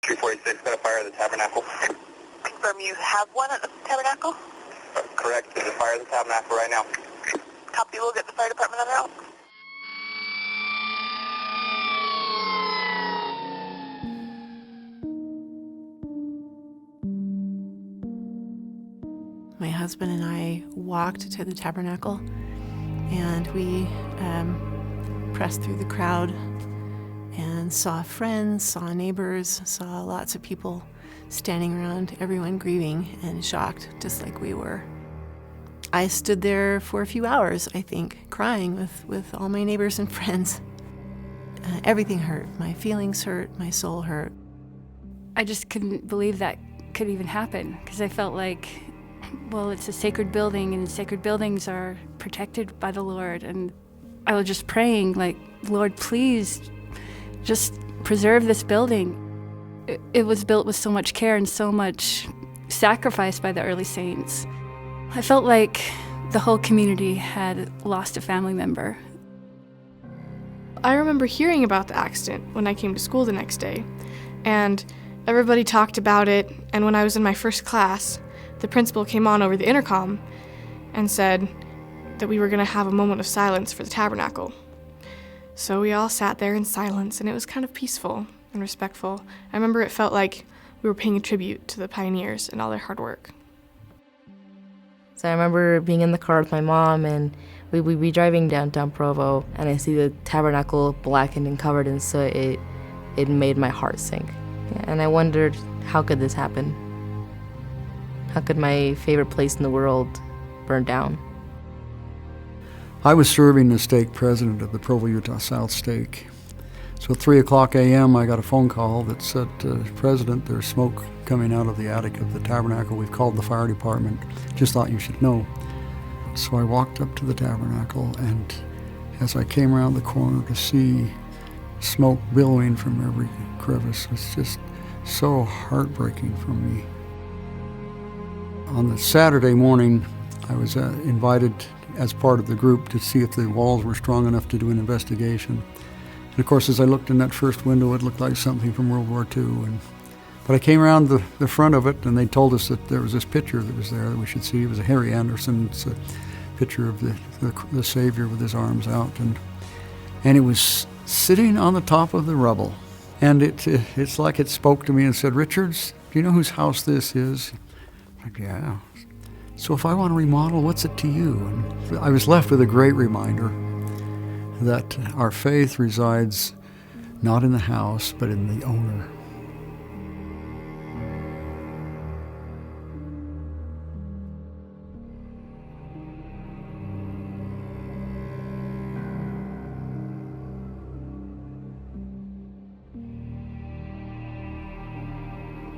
246, got a fire at the Tabernacle. Confirm you have one at the Tabernacle? Correct, there's a fire at the Tabernacle right now. Copy, we'll get the fire department on route. My husband and I walked to the Tabernacle, and we pressed through the crowd and saw friends, saw neighbors, saw lots of people standing around, everyone grieving and shocked, just like we were. I stood there for a few hours, I think, crying with all my neighbors and friends. Everything hurt. My feelings hurt. My soul hurt. I just couldn't believe that could even happen, because I felt like, well, it's a sacred building, and sacred buildings are protected by the Lord. And I was just praying, like, Lord, please just preserve this building. It was built with so much care and so much sacrifice by the early saints. I felt like the whole community had lost a family member. I remember hearing about the accident when I came to school the next day, and everybody talked about it, and when I was in my first class, the principal came on over the intercom and said that we were going to have a moment of silence for the Tabernacle. So we all sat there in silence, and it was kind of peaceful and respectful. I remember it felt like we were paying a tribute to the pioneers and all their hard work. So I remember being in the car with my mom, and we'd be driving downtown Provo, and I see the Tabernacle blackened and covered in soot. It made my heart sink. And I wondered, how could this happen? How could my favorite place in the world burn down? I was serving as stake president of the Provo, Utah South Stake. So at 3 o'clock a.m., I got a phone call that said, President, there's smoke coming out of the attic of the Tabernacle. We've called the fire department. Just thought you should know. So I walked up to the Tabernacle, and as I came around the corner to see smoke billowing from every crevice, was just so heartbreaking for me. On the Saturday morning, I was invited as part of the group to see if the walls were strong enough to do an investigation. And of course, as I looked in that first window, it looked like something from World War II. But I came around the front of it, and they told us that there was this picture that was there that we should see. It was a Harry Anderson. It's a picture of the Savior with his arms out. And it was sitting on the top of the rubble. And it's like it spoke to me and said, Richards, do you know whose house this is? I'm like, yeah. So if I want to remodel, what's it to you? And I was left with a great reminder that our faith resides not in the house, but in the owner.